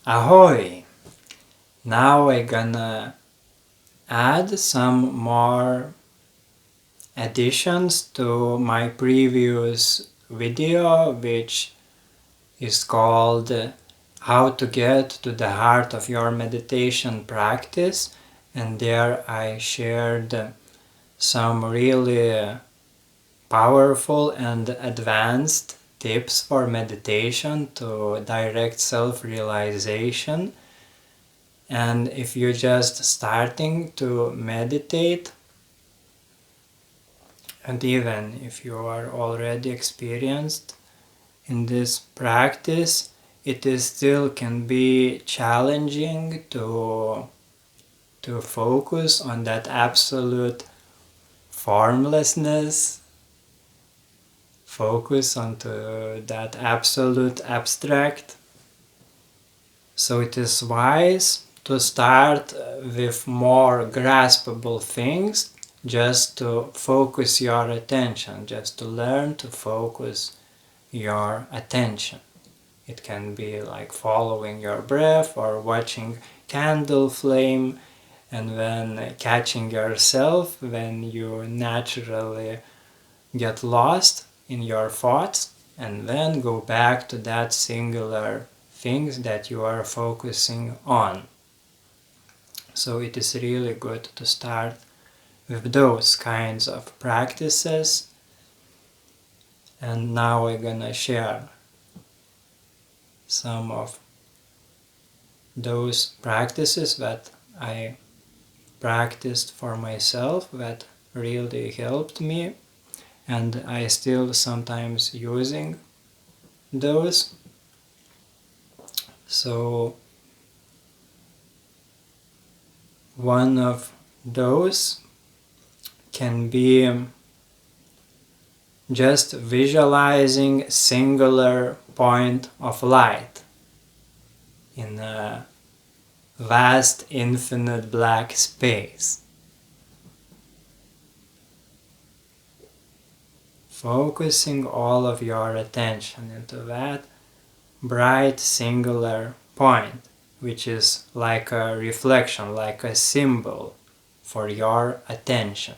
Ahoy! Now I'm gonna add some more additions to my previous video, which is called How to Get to the Heart of Your Meditation Practice, and there I shared some really powerful and advanced tips for meditation to direct self-realization. And if you're just starting to meditate, and even if you are already experienced in this practice, it is still can be challenging to focus on that absolute formlessness, focus onto that absolute abstract. So it is wise to start with more graspable things, just to focus your attention, just to learn to focus your attention. It can be like following your breath or watching candle flame, and then catching yourself when you naturally get lost in your thoughts, and then go back to that singular things that you are focusing on. So it is really good to start with those kinds of practices. And now I'm gonna share some of those practices that I practiced for myself that really helped me, and I still sometimes using those. So one of those can be just visualizing singular point of light in a vast infinite black space. Focusing all of your attention into that bright singular point, which is like a reflection, like a symbol for your attention.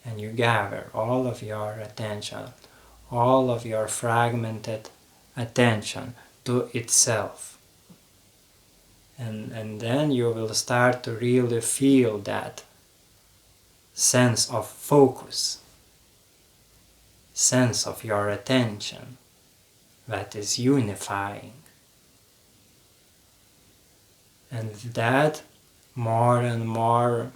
And you gather all of your attention, all of your fragmented attention to itself. And then you will start to really feel that sense of focus, sense of your attention that is unifying. And that more and more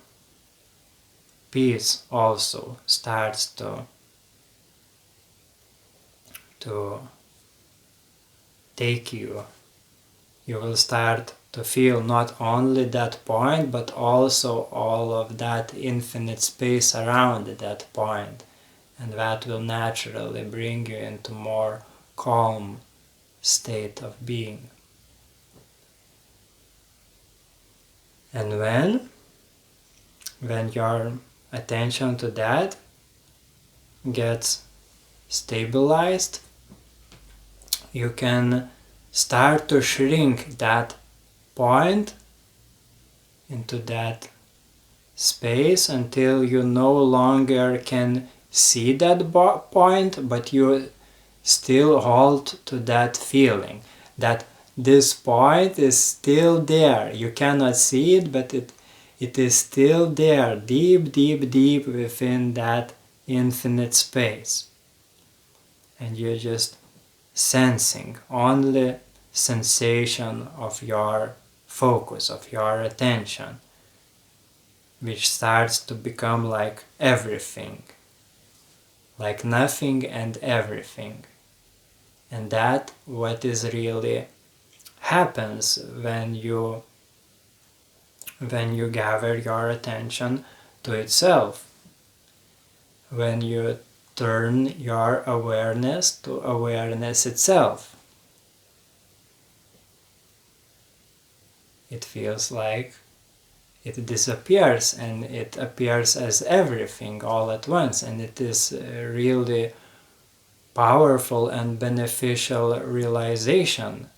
peace also starts to take you. You will start to feel not only that point, but also all of that infinite space around that point, and that will naturally bring you into more calm state of being. And when your attention to that gets stabilized, you can start to shrink that point into that space until you no longer can see that point, but you still hold to that feeling that this point is still there. You cannot see it, but it is still there, deep, deep, deep within that infinite space. And you're just sensing only sensation of your focus, of your attention, which starts to become like everything, like nothing and everything. And that what is really happens when you gather your attention to itself, when you turn your awareness to awareness itself. It feels like it disappears, and it appears as everything all at once, and it is really powerful and beneficial realization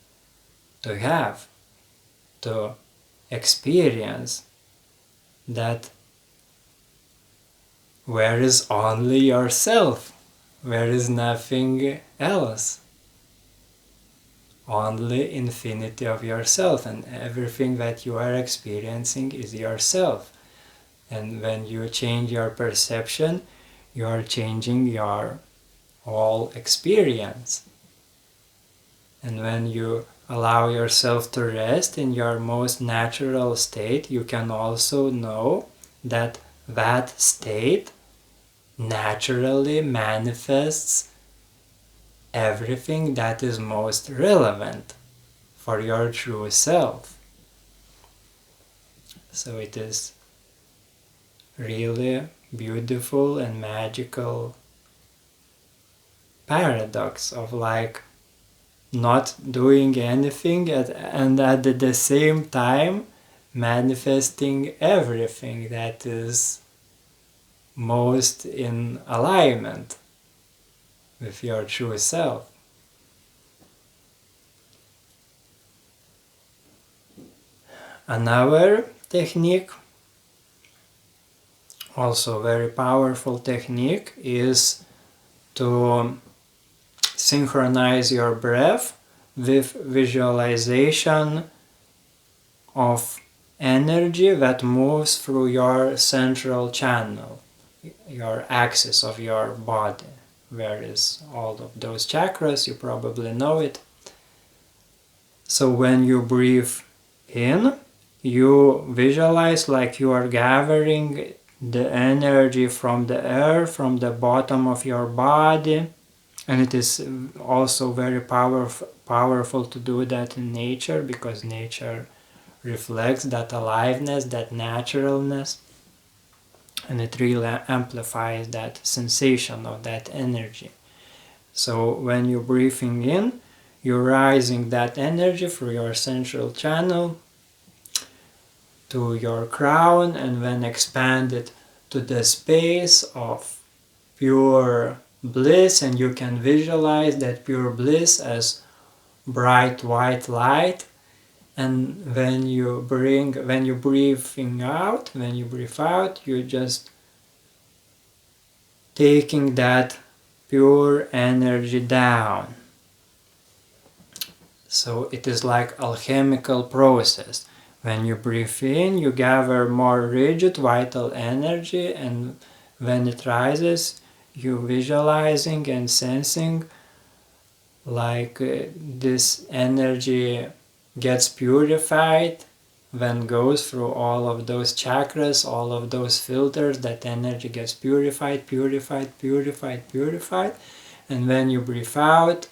to have, to experience that where is only yourself, where is nothing else, only infinity of yourself, and everything that you are experiencing is yourself. And when you change your perception, you are changing your whole experience. And when you allow yourself to rest in your most natural state, you can also know that that state naturally manifests everything that is most relevant for your true self. So it is really beautiful and magical paradox of like not doing anything and at the same time manifesting everything that is most in alignment with your true self. Another technique, also very powerful technique, is to synchronize your breath with visualization of energy that moves through your central channel, your axis of your body, where is all of those chakras, you probably know it. So when you breathe in, you visualize like you are gathering the energy from the air, from the bottom of your body, and it is also very powerful to do that in nature, because nature reflects that aliveness, that naturalness, and it really amplifies that sensation of that energy. So when you're breathing in, you're rising that energy through your central channel to your crown, and then expand it to the space of pure bliss, and you can visualize that pure bliss as bright white light. And when you breathe out, you're just taking that pure energy down. So it is like alchemical process. When you breathe in, you gather more rigid vital energy, and when it rises, you visualizing and sensing like this energy gets purified, then goes through all of those chakras, all of those filters, that energy gets purified, and when you breathe out,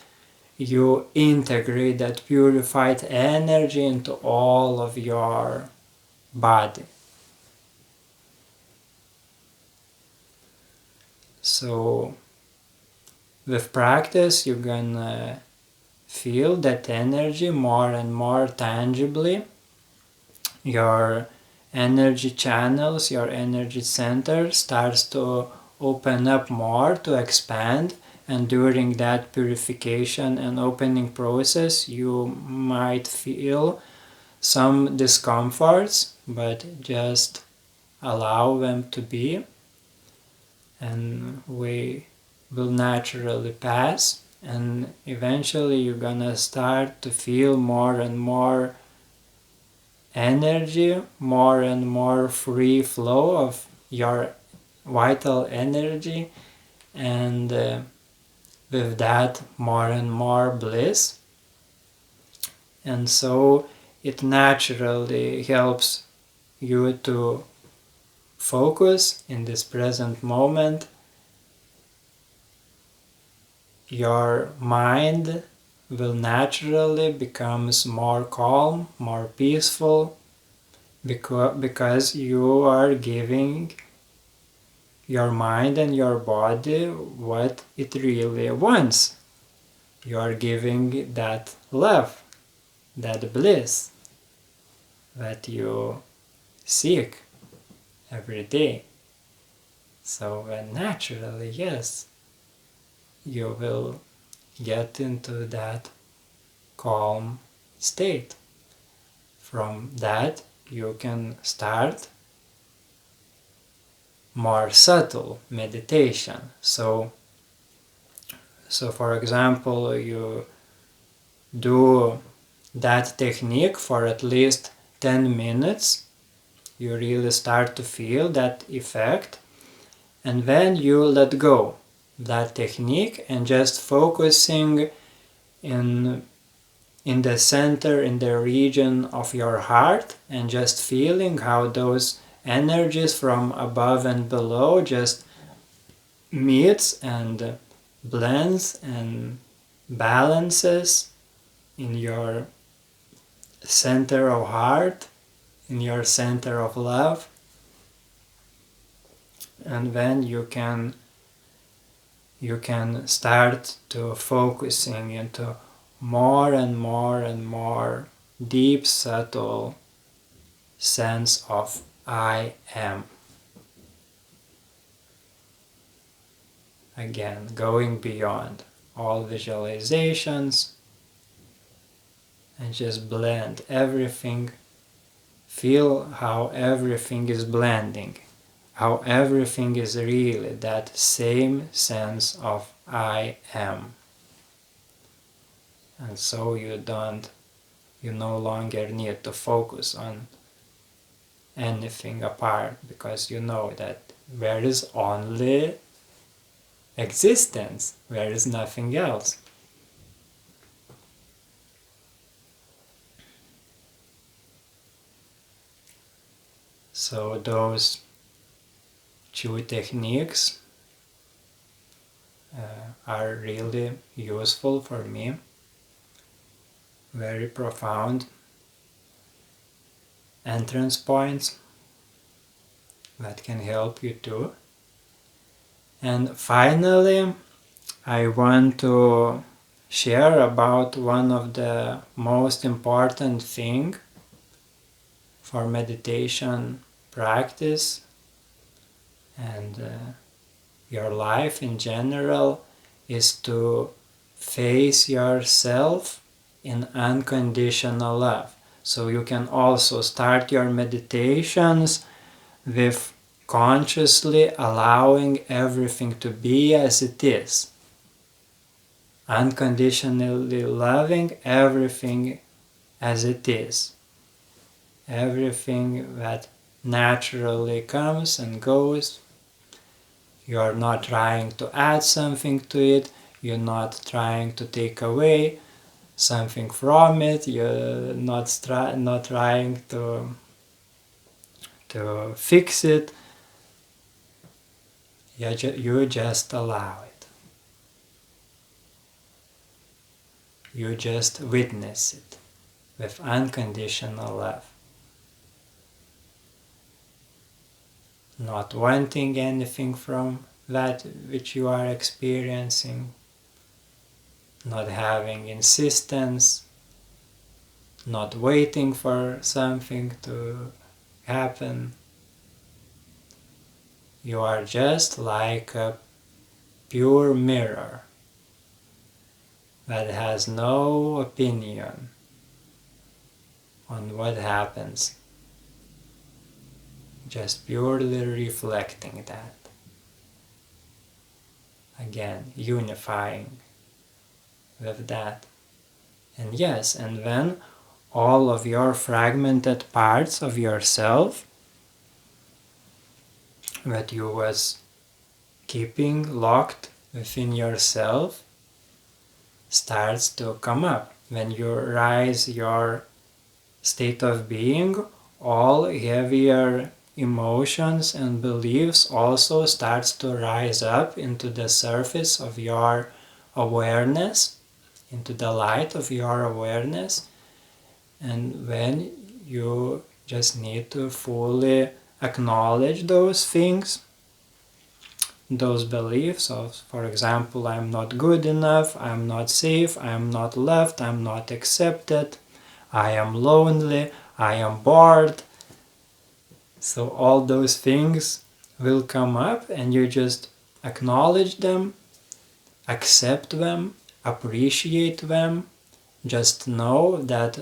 you integrate that purified energy into all of your body. So with practice, you're gonna feel that energy more and more tangibly. Your energy channels, your energy center starts to open up more, to expand, and during that purification and opening process, you might feel some discomforts, but just allow them to be, and we will naturally pass, and eventually you're gonna start to feel more and more energy, more and more free flow of your vital energy, and with that more and more bliss. And so it naturally helps you to focus in this present moment. Your mind will naturally becomes more calm, more peaceful, because you are giving your mind and your body what it really wants. You are giving that love, that bliss that you seek every day. So then naturally, yes, you will get into that calm state. From that you can start more subtle meditation. So for example, you do that technique for at least 10 minutes, you really start to feel that effect, and then you let go that technique and just focusing in the center, in the region of your heart, and just feeling how those energies from above and below just meets and blends and balances in your center of heart, in your center of love. And then you can start to focusing into more and more and more deep, subtle sense of I am. Again, going beyond all visualizations and just blend everything. Feel how everything is blending, how everything is really that same sense of I am. And so you no longer need to focus on anything apart, because you know that there is only existence, there is nothing else. So those two techniques are really useful for me, very profound entrance points that can help you too. And finally, I want to share about one of the most important thing for meditation practice and your life in general, is to face yourself in unconditional love. So you can also start your meditations with consciously allowing everything to be as it is. Unconditionally loving everything as it is. Everything that naturally comes and goes. You are not trying to add something to it. You're not trying to take away something from it. You're not trying to fix it. You just allow it. You just witness it with unconditional love. Not wanting anything from that which you are experiencing, not having insistence, not waiting for something to happen. You are just like a pure mirror that has no opinion on what happens, just purely reflecting that. Again, unifying with that. And yes, and then all of your fragmented parts of yourself that you was keeping locked within yourself starts to come up. When you rise your state of being, all heavier emotions and beliefs also starts to rise up into the surface of your awareness, into the light of your awareness. And when you just need to fully acknowledge those things, those beliefs of, for example, I'm not good enough, I'm not safe, I'm not loved, I'm not accepted, I am lonely, I am bored. So all those things will come up, and you just acknowledge them, accept them, appreciate them, Just know that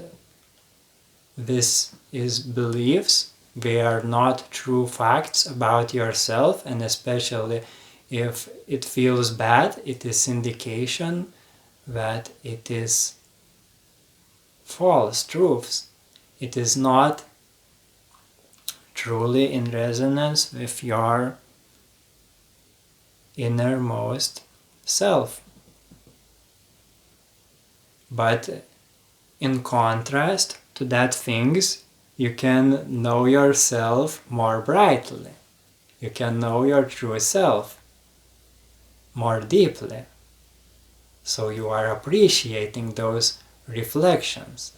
this is beliefs. They are not true facts about yourself, and especially if it feels bad, it is indication that it is false truths. It is not truly in resonance with your innermost self. But in contrast to that things, you can know yourself more brightly. You can know your true self more deeply. So you are appreciating those reflections.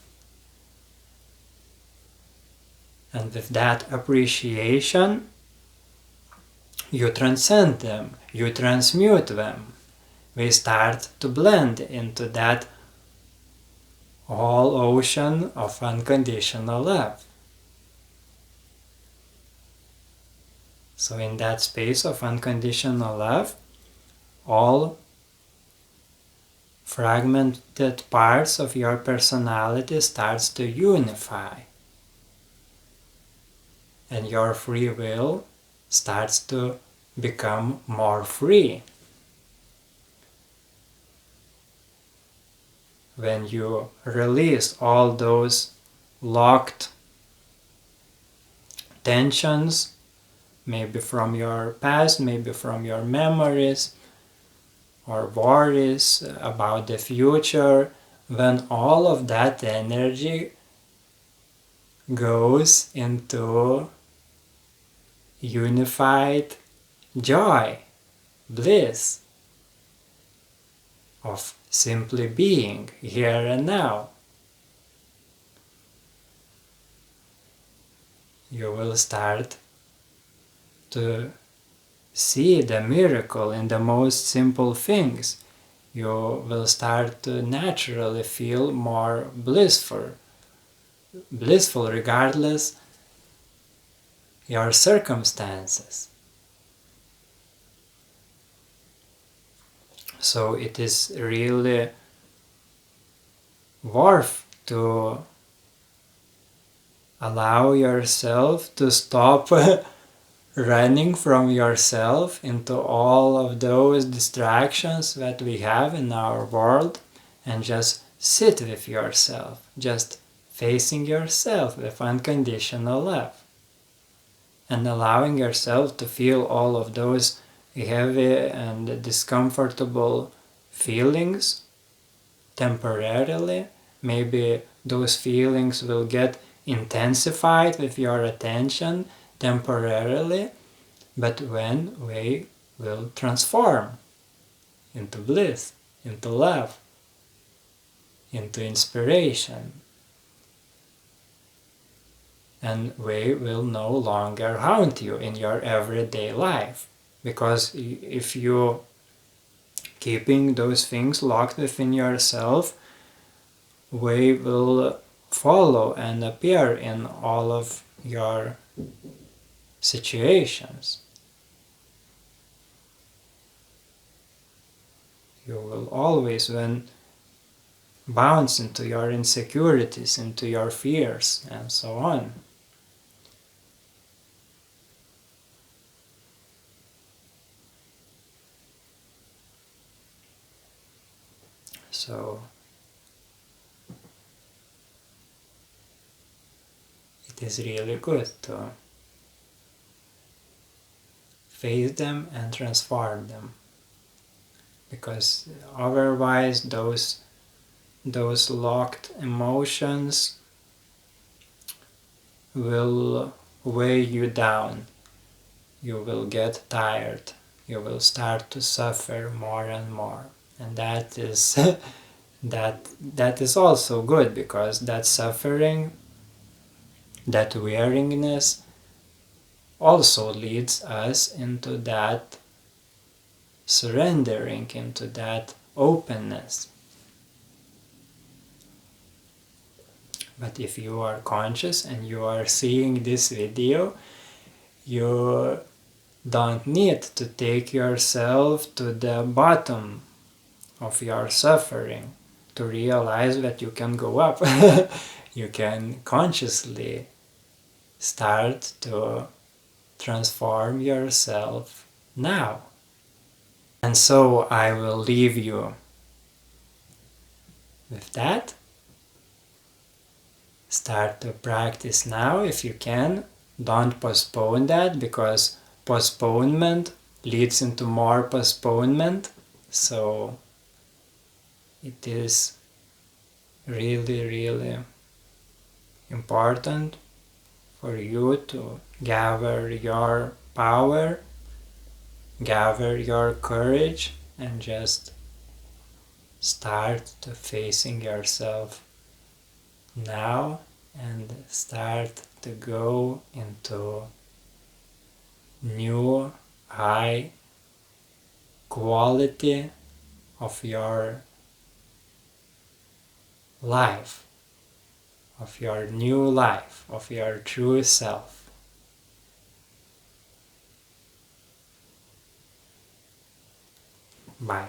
And with that appreciation, you transcend them, you transmute them. They start to blend into that whole ocean of unconditional love. So in that space of unconditional love, all fragmented parts of your personality starts to unify. And your free will starts to become more free. When you release all those locked tensions, maybe from your past, maybe from your memories, or worries about the future, when all of that energy goes into unified joy, bliss, of simply being here and now. You will start to see the miracle in the most simple things. You will start to naturally feel more blissful regardless your circumstances. So it is really worth to allow yourself to stop running from yourself into all of those distractions that we have in our world, and just sit with yourself, just facing yourself with unconditional love, and allowing yourself to feel all of those heavy and discomfortable feelings temporarily. Maybe those feelings will get intensified with your attention temporarily, but when they will transform into bliss, into love, into inspiration, and they will no longer haunt you in your everyday life. Because if you keeping those things locked within yourself, they will follow and appear in all of your situations. You will always bounce into your insecurities, into your fears, and so on. So it is really good to face them and transform them, because otherwise those locked emotions will weigh you down. You will get tired. You will start to suffer more and more, and that is that is also good, because that suffering, that weariness, also leads us into that surrendering, into that openness. But if you are conscious and you are seeing this video, you don't need to take yourself to the bottom of your suffering, to realize that you can go up. You can consciously start to transform yourself now. And so I will leave you with that. Start to practice now if you can. Don't postpone that, because postponement leads into more postponement. So it is really, really important for you to gather your power, gather your courage, and just start to facing yourself now and start to go into new high quality of your life, of your new life, of your true self. Bye.